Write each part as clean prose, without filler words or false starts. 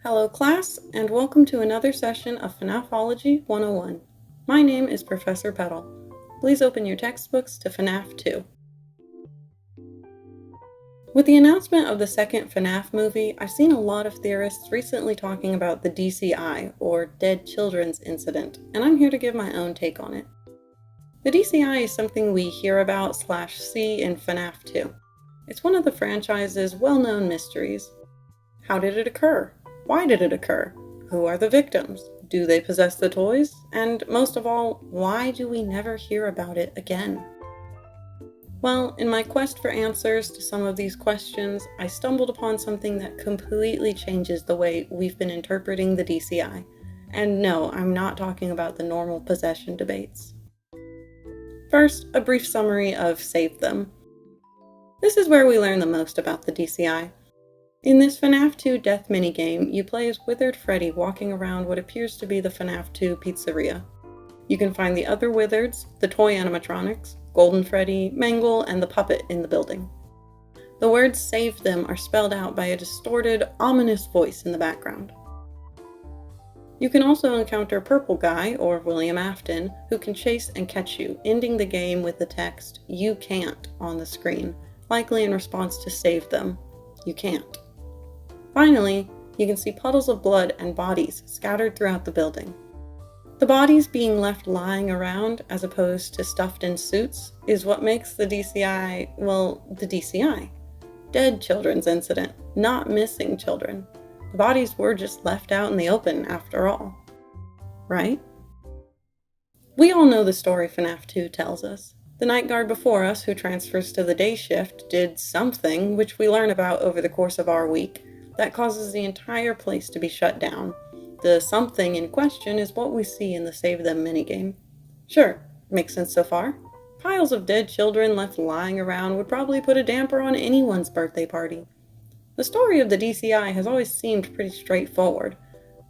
Hello class, and welcome to another session of FNAF-ology 101. My name is Professor Petal. Please open your textbooks to FNAF 2. With the announcement of the second FNAF movie, I've seen a lot of theorists recently talking about the DCI, or Dead Children's Incident, and I'm here to give my own take on it. The DCI is something we hear about / see in FNAF 2. It's one of the franchise's well-known mysteries. How did it occur? Why did it occur? Who are the victims? Do they possess the toys? And most of all, why do we never hear about it again? Well, in my quest for answers to some of these questions, I stumbled upon something that completely changes the way we've been interpreting the DCI. And no, I'm not talking about the normal possession debates. First, a brief summary of Save Them. This is where we learn the most about the DCI. In this FNAF 2 death minigame, you play as withered Freddy walking around what appears to be the FNAF 2 pizzeria. You can find the other withereds, the toy animatronics, Golden Freddy, Mangle, and the puppet in the building. The words "Save Them" are spelled out by a distorted, ominous voice in the background. You can also encounter Purple Guy, or William Afton, who can chase and catch you, ending the game with the text, "You can't," on the screen, likely in response to "Save Them." You can't. Finally, you can see puddles of blood and bodies scattered throughout the building. The bodies being left lying around, as opposed to stuffed in suits, is what makes the DCI, well, the DCI. Dead Children's Incident, not missing children. The bodies were just left out in the open after all. Right? We all know the story FNAF 2 tells us. The night guard before us, who transfers to the day shift, did something, which we learn about over the course of our week, that causes the entire place to be shut down. The something in question is what we see in the Save Them minigame. Sure, makes sense so far. Piles of dead children left lying around would probably put a damper on anyone's birthday party. The story of the DCI has always seemed pretty straightforward.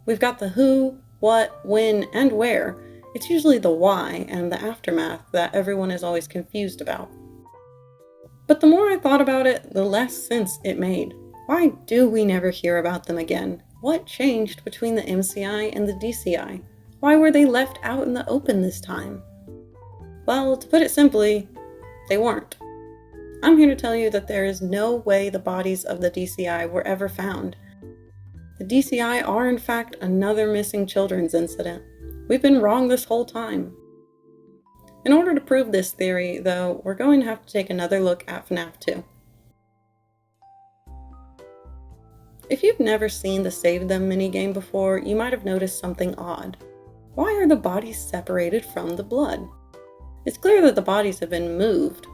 We've got the who, what, when, and where. It's usually the why and the aftermath that everyone is always confused about. But the more I thought about it, the less sense it made. Why do we never hear about them again? What changed between the MCI and the DCI? Why were they left out in the open this time? Well, to put it simply, they weren't. I'm here to tell you that there is no way the bodies of the DCI were ever found. The DCI are in fact another missing children's incident. We've been wrong this whole time. In order to prove this theory, though, we're going to have to take another look at FNAF 2. If you've never seen the Save Them minigame before, you might have noticed something odd. Why are the bodies separated from the blood? It's clear that the bodies have been moved.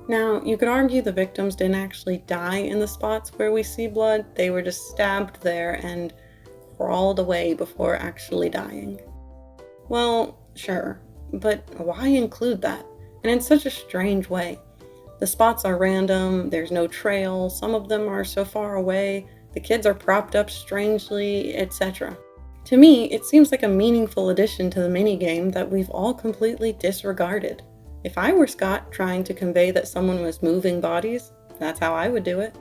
Now, you could argue the victims didn't actually die in the spots where we see blood, they were just stabbed there and crawled away before actually dying. Well, sure, but why include that? And in such a strange way. The spots are random, there's no trail, some of them are so far away, the kids are propped up strangely, etc. To me, it seems like a meaningful addition to the minigame that we've all completely disregarded. If I were Scott trying to convey that someone was moving bodies, that's how I would do it.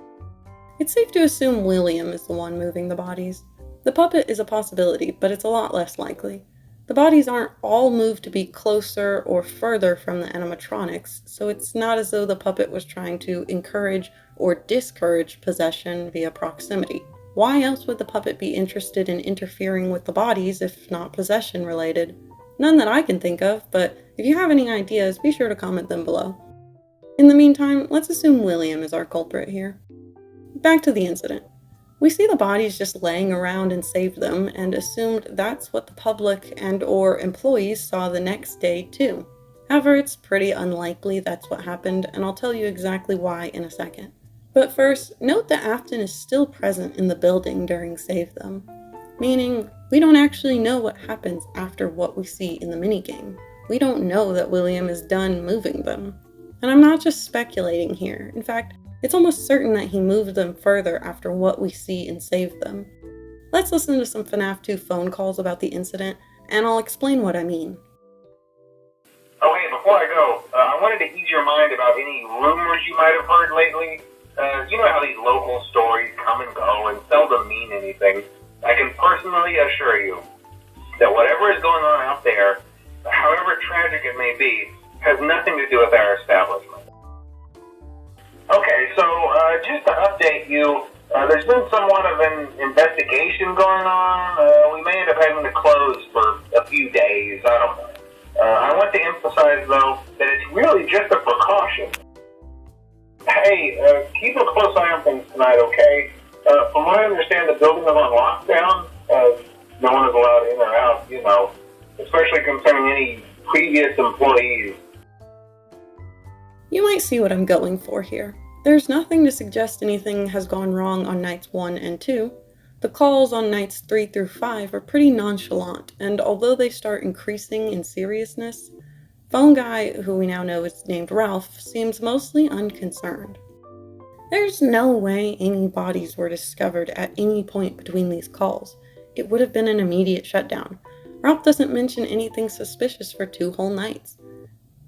It's safe to assume William is the one moving the bodies. The puppet is a possibility, but it's a lot less likely. The bodies aren't all moved to be closer or further from the animatronics, so it's not as though the puppet was trying to encourage or discourage possession via proximity. Why else would the puppet be interested in interfering with the bodies if not possession related? None that I can think of, but if you have any ideas, be sure to comment them below. In the meantime, let's assume William is our culprit here. Back to the incident. We see the bodies just laying around and Save Them, and assumed that's what the public and/or employees saw the next day too. However, it's pretty unlikely that's what happened, and I'll tell you exactly why in a second. But first, note that Afton is still present in the building during Save Them, meaning we don't actually know what happens after what we see in the minigame. We don't know that William is done moving them. And I'm not just speculating here. In fact, it's almost certain that he moved them further after what we see in Save Them. Let's listen to some FNAF 2 phone calls about the incident, and I'll explain what I mean. Oh, hey, before I go, I wanted to ease your mind about any rumors you might have heard lately. You know how these local stories come and go and seldom mean anything. I can personally assure you that whatever is going on out there, however tragic it may be, has nothing to do with our establishment. Okay, so just to update you, there's been somewhat of an investigation going on. We may end up having to close for a few days. I don't know. I want to emphasize, though, that it's really just a precaution. Hey, keep a close eye on things tonight, okay? From what I understand, the building is on lockdown. No one is allowed in or out, you know, especially concerning any previous employees. You might see what I'm going for here. There's nothing to suggest anything has gone wrong on nights 1 and 2. The calls on nights 3 through 5 are pretty nonchalant, and although they start increasing in seriousness, phone guy, who we now know is named Ralph, seems mostly unconcerned. There's no way any bodies were discovered at any point between these calls. It would have been an immediate shutdown. Ralph doesn't mention anything suspicious for 2 whole nights.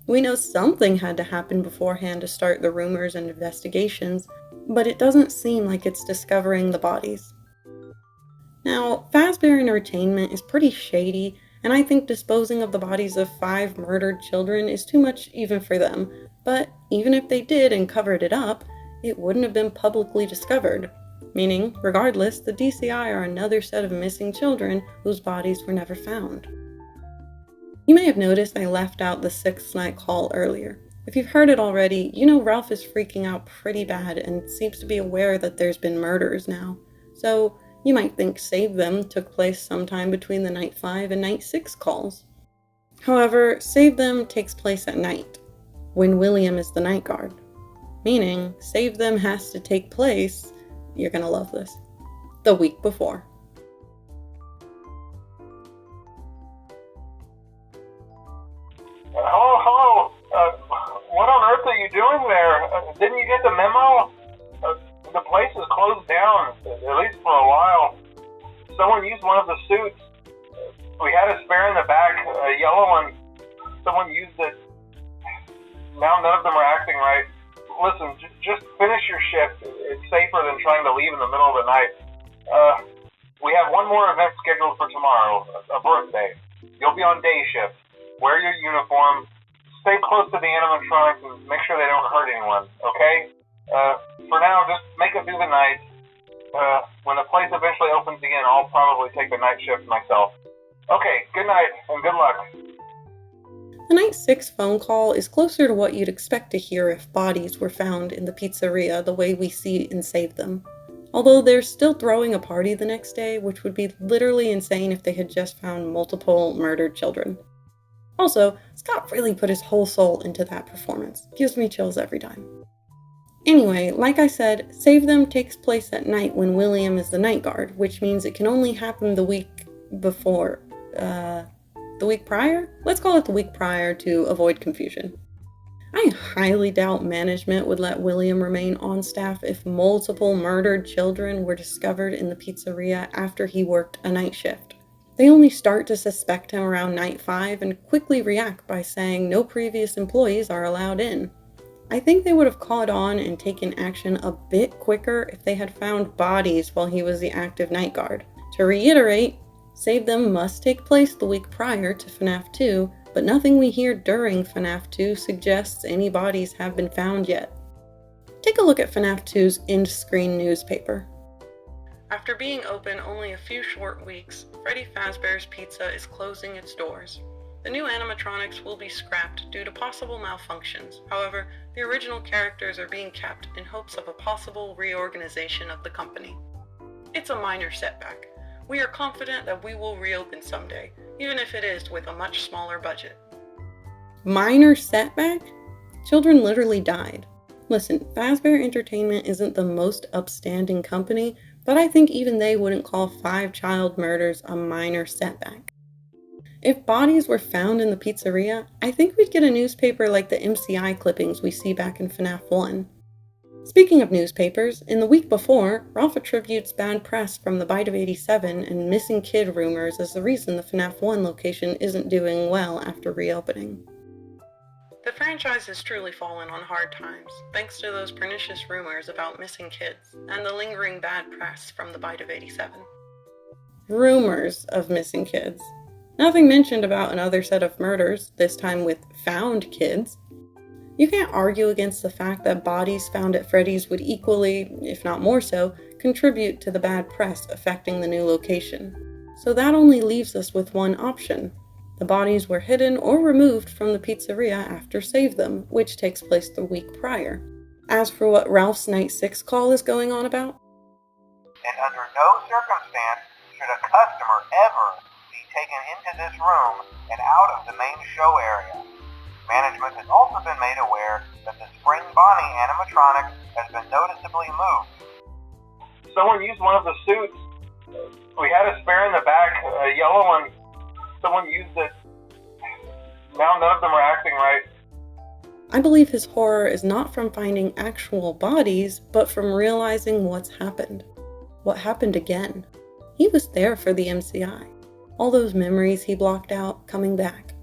We know something had to happen beforehand to start the rumors and investigations, but it doesn't seem like it's discovering the bodies. Now, Fazbear Entertainment is pretty shady, and I think disposing of the bodies of 5 murdered children is too much even for them, but even if they did and covered it up, it wouldn't have been publicly discovered, meaning, regardless, the DCI are another set of missing children whose bodies were never found. You may have noticed I left out the 6th night call earlier. If you've heard it already, you know Ralph is freaking out pretty bad and seems to be aware that there's been murders now. So you might think Save Them took place sometime between the night 5 and night 6 calls. However, Save Them takes place at night, when William is the night guard. Meaning, Save Them has to take place, you're gonna love this, the week before. Hello. What on earth are you doing there? Didn't you get the memo? The place is closed down, at least for a while. Someone used one of the suits. We had a spare in the back, a yellow one. Someone used it. Now none of them are acting right. Listen, just finish your shift. It's safer than trying to leave in the middle of the night. We have one more event scheduled for tomorrow, a birthday. You'll be on day shift. Wear your uniform, stay close to the animatronics, and make sure they don't hurt anyone, okay? For now, just make it through the night. When the place eventually opens again, I'll probably take the night shift myself. Okay, good night, and good luck. The night 6 phone call is closer to what you'd expect to hear if bodies were found in the pizzeria the way we see in Save Them. Although they're still throwing a party the next day, which would be literally insane if they had just found multiple murdered children. Also, Scott really put his whole soul into that performance. Gives me chills every time. Anyway, like I said, Save Them takes place at night when William is the night guard, which means it can only happen the week before. The week prior? Let's call it the week prior to avoid confusion. I highly doubt management would let William remain on staff if multiple murdered children were discovered in the pizzeria after he worked a night shift. They only start to suspect him around night 5 and quickly react by saying no previous employees are allowed in. I think they would have caught on and taken action a bit quicker if they had found bodies while he was the active night guard. To reiterate, Save Them must take place the week prior to FNAF 2, but nothing we hear during FNAF 2 suggests any bodies have been found yet. Take a look at FNAF 2's end-screen newspaper. After being open only a few short weeks, Freddy Fazbear's Pizza is closing its doors. The new animatronics will be scrapped due to possible malfunctions. However, the original characters are being kept in hopes of a possible reorganization of the company. It's a minor setback. We are confident that we will reopen someday, even if it is with a much smaller budget. Minor setback? Children literally died. Listen, Fazbear Entertainment isn't the most upstanding company, but I think even they wouldn't call 5 child murders a minor setback. If bodies were found in the pizzeria, I think we'd get a newspaper like the MCI clippings we see back in FNAF 1. Speaking of newspapers, in the week before, Ralph attributes bad press from the Bite of 87 and missing kid rumors as the reason the FNAF 1 location isn't doing well after reopening. The franchise has truly fallen on hard times, thanks to those pernicious rumors about missing kids and the lingering bad press from the Bite of 87. rumors of missing kids. Nothing mentioned about another set of murders, this time with found kids. You can't argue against the fact that bodies found at Freddy's would equally, if not more so, contribute to the bad press affecting the new location. So that only leaves us with one option. The bodies were hidden or removed from the pizzeria after Save Them, which takes place the week prior. As for what Ralph's Night 6 call is going on about, and under no circumstance should a customer ever be taken into this room and out of the main show area. Management has also been made aware that the Spring Bonnie animatronic has been noticeably moved. Someone used one of the suits. We had a spare in the back, a yellow one. Someone used it. Now none of them are acting right. I believe his horror is not from finding actual bodies, but from realizing what's happened. What happened again? He was there for the MCI. All those memories he blocked out coming back.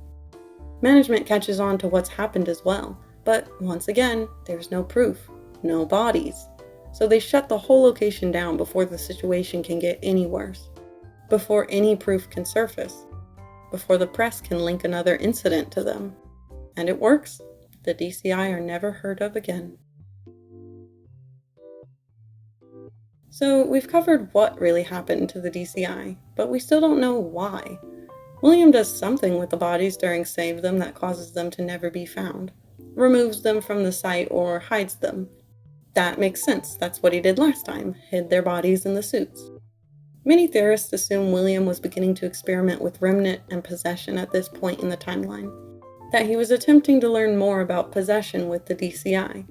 Management catches on to what's happened as well, but once again, there's no proof, no bodies. So they shut the whole location down before the situation can get any worse, before any proof can surface, before the press can link another incident to them. And it works. The DCI are never heard of again. So we've covered what really happened to the DCI, but we still don't know why. William does something with the bodies during Save Them that causes them to never be found, removes them from the site or hides them. That makes sense, that's what he did last time, hid their bodies in the suits. Many theorists assume William was beginning to experiment with remnant and possession at this point in the timeline, that he was attempting to learn more about possession with the DCI,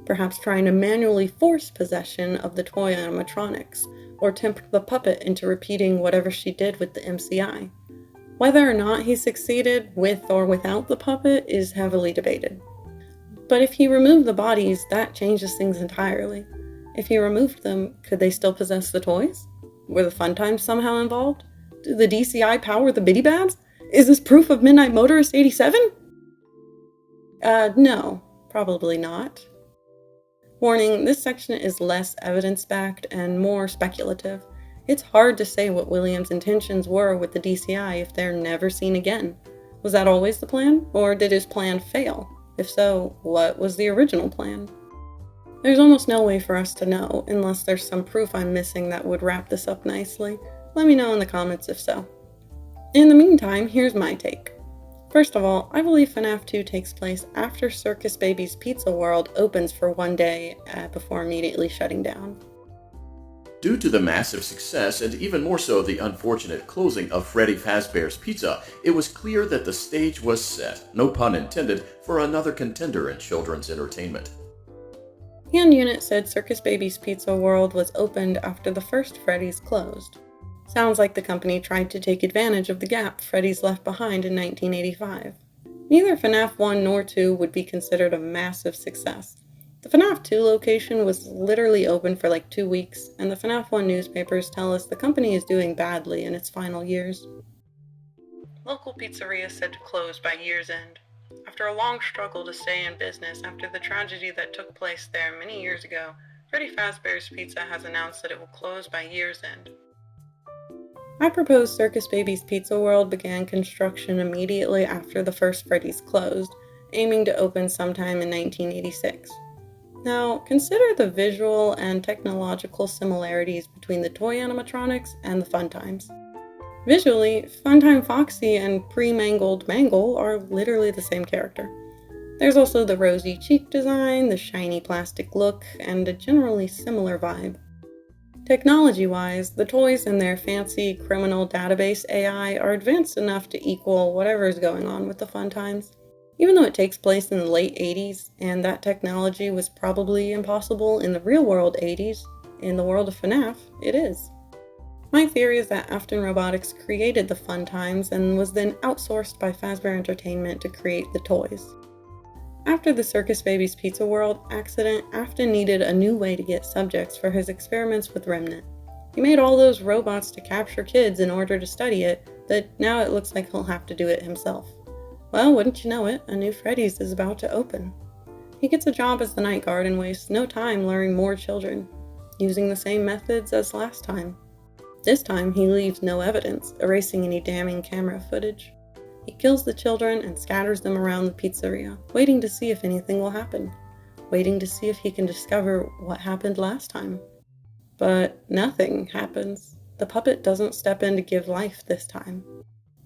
perhaps trying to manually force possession of the toy animatronics, or tempt the puppet into repeating whatever she did with the MCI. Whether or not he succeeded with or without the puppet is heavily debated. But if he removed the bodies, that changes things entirely. If he removed them, could they still possess the toys? Were the fun times somehow involved? Did the DCI power the Biddy Bads? Is this proof of Midnight Motorist 87? No, probably not. Warning, this section is less evidence-backed and more speculative. It's hard to say what William's intentions were with the DCI if they're never seen again. Was that always the plan, or did his plan fail? If so, what was the original plan? There's almost no way for us to know, unless there's some proof I'm missing that would wrap this up nicely. Let me know in the comments if so. In the meantime, here's my take. First of all, I believe FNAF 2 takes place after Circus Baby's Pizza World opens for one day before immediately shutting down. Due to the massive success, and even more so the unfortunate closing of Freddy Fazbear's Pizza, it was clear that the stage was set, no pun intended, for another contender in children's entertainment. Hand Unit said Circus Baby's Pizza World was opened after the first Freddy's closed. Sounds like the company tried to take advantage of the gap Freddy's left behind in 1985. Neither FNAF 1 nor 2 would be considered a massive success. The FNAF 2 location was literally open for like 2 weeks, and the FNAF 1 newspapers tell us the company is doing badly in its final years. Local pizzeria said to close by year's end. After a long struggle to stay in business after the tragedy that took place there many years ago, Freddy Fazbear's Pizza has announced that it will close by year's end. I propose Circus Baby's Pizza World began construction immediately after the first Freddy's closed, aiming to open sometime in 1986. Now, consider the visual and technological similarities between the toy animatronics and the Fun Times. Visually, Funtime Foxy and Pre-Mangled Mangle are literally the same character. There's also the rosy cheek design, the shiny plastic look, and a generally similar vibe. Technology-wise, the toys and their fancy criminal database AI are advanced enough to equal whatever is going on with the Fun Times. Even though it takes place in the late 80s, and that technology was probably impossible in the real-world 80s, in the world of FNAF, it is. My theory is that Afton Robotics created the Fun Times and was then outsourced by Fazbear Entertainment to create the toys. After the Circus Baby's Pizza World accident, Afton needed a new way to get subjects for his experiments with Remnant. He made all those robots to capture kids in order to study it, but now it looks like he'll have to do it himself. Well, wouldn't you know it, a new Freddy's is about to open. He gets a job as the night guard and wastes no time luring more children, using the same methods as last time. This time, he leaves no evidence, erasing any damning camera footage. He kills the children and scatters them around the pizzeria, waiting to see if anything will happen, waiting to see if he can discover what happened last time. But nothing happens. The puppet doesn't step in to give life this time.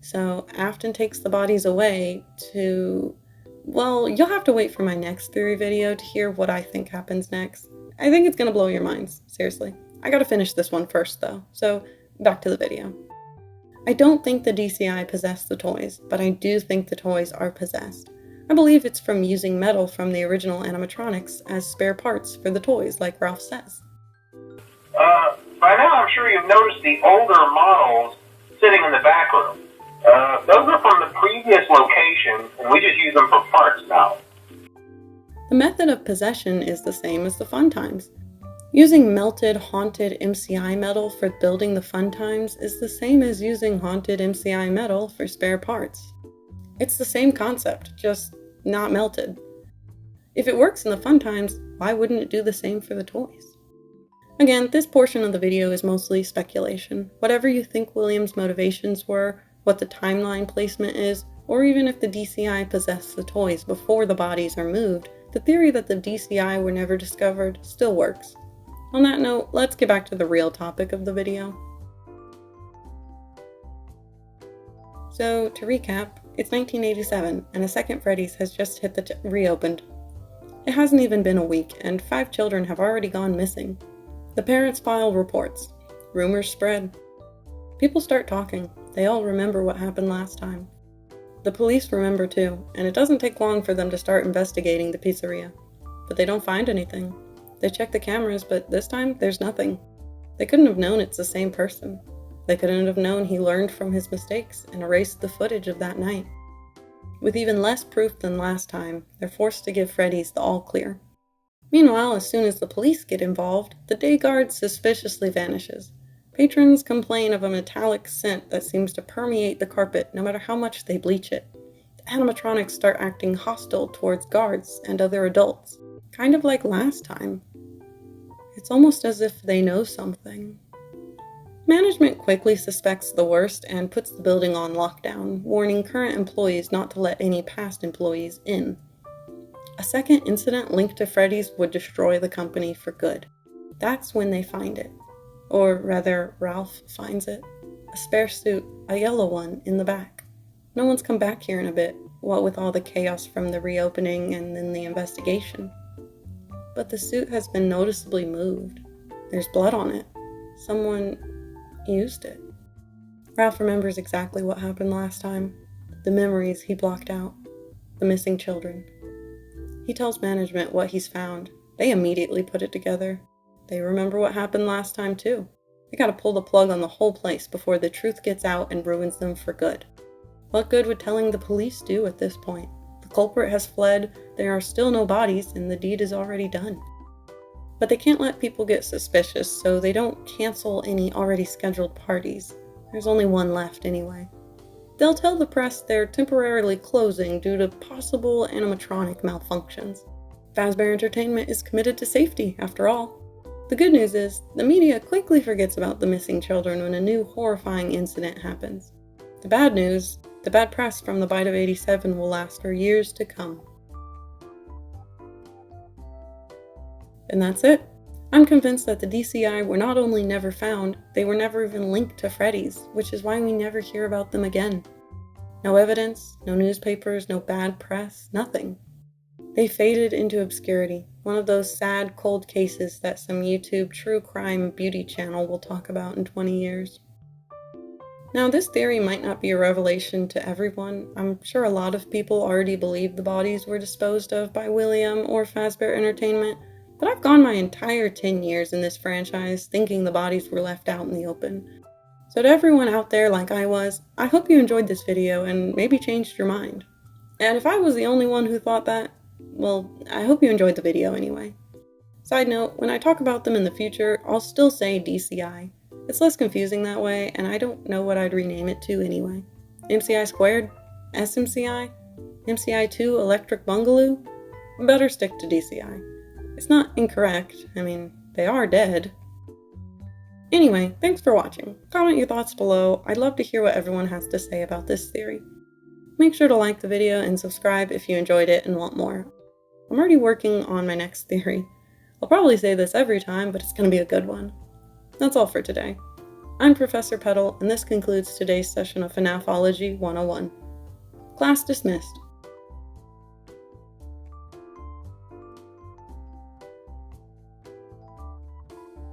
So Afton takes the bodies away to... Well, you'll have to wait for my next theory video to hear what I think happens next. I think it's gonna blow your minds, seriously. I gotta finish this one first though, so back to the video. I don't think the DCI possessed the toys, but I do think the toys are possessed. I believe it's from using metal from the original animatronics as spare parts for the toys, like Ralph says. By now I'm sure you've noticed the older models sitting in the back room. Those are from the previous location, and we just use them for parts now. The method of possession is the same as the Fun Times. Using melted, haunted MCI metal for building the Fun Times is the same as using haunted MCI metal for spare parts. It's the same concept, just not melted. If it works in the Fun Times, why wouldn't it do the same for the toys? Again, this portion of the video is mostly speculation. Whatever you think William's motivations were, what the timeline placement is, or even if the DCI possessed the toys before the bodies are moved, the theory that the DCI were never discovered still works. On that note, let's get back to the real topic of the video. So, to recap, it's 1987, and a second Freddy's has just hit reopened. It hasn't even been a week, and 5 children have already gone missing. The parents file reports. Rumors spread. People start talking. They all remember what happened last time. The police remember too, and it doesn't take long for them to start investigating the pizzeria. But they don't find anything. They check the cameras, but this time, there's nothing. They couldn't have known it's the same person. They couldn't have known he learned from his mistakes and erased the footage of that night. With even less proof than last time, they're forced to give Freddy's the all-clear. Meanwhile, as soon as the police get involved, the day guard suspiciously vanishes. Patrons complain of a metallic scent that seems to permeate the carpet no matter how much they bleach it. The animatronics start acting hostile towards guards and other adults, kind of like last time. It's almost as if they know something. Management quickly suspects the worst and puts the building on lockdown, warning current employees not to let any past employees in. A second incident linked to Freddy's would destroy the company for good. That's when they find it. Or rather, Ralph finds it. A spare suit, a yellow one, in the back. No one's come back here in a bit, what with all the chaos from the reopening and then the investigation. But the suit has been noticeably moved. There's blood on it. Someone used it. Ralph remembers exactly what happened last time. The memories he blocked out. The missing children. He tells management what he's found. They immediately put it together. They remember what happened last time too. They gotta pull the plug on the whole place before the truth gets out and ruins them for good. What good would telling the police do at this point? The culprit has fled, there are still no bodies, and the deed is already done. But they can't let people get suspicious, so they don't cancel any already scheduled parties. There's only one left anyway. They'll tell the press they're temporarily closing due to possible animatronic malfunctions. Fazbear Entertainment is committed to safety, after all. The good news is, the media quickly forgets about the missing children when a new horrifying incident happens. The bad news, the bad press from the Bite of 87 will last for years to come. And that's it. I'm convinced that the DCI were not only never found, they were never even linked to Freddy's, which is why we never hear about them again. No evidence, no newspapers, no bad press, nothing. They faded into obscurity, one of those sad, cold cases that some YouTube true crime beauty channel will talk about in 20 years. Now, this theory might not be a revelation to everyone. I'm sure a lot of people already believe the bodies were disposed of by William or Fazbear Entertainment, but I've gone my entire 10 years in this franchise thinking the bodies were left out in the open. So to everyone out there like I was, I hope you enjoyed this video and maybe changed your mind. And if I was the only one who thought that, well, I hope you enjoyed the video anyway. Side note, when I talk about them in the future, I'll still say DCI. It's less confusing that way, and I don't know what I'd rename it to anyway. MCI squared? SMCI? MCI2 Electric Bungalow? Better stick to DCI. It's not incorrect, I mean, they are dead. Anyway, thanks for watching. Comment your thoughts below. I'd love to hear what everyone has to say about this theory. Make sure to like the video and subscribe if you enjoyed it and want more. I'm already working on my next theory. I'll probably say this every time, but it's going to be a good one. That's all for today. I'm Professor Petal, and this concludes today's session of FNAF-ology 101. Class dismissed.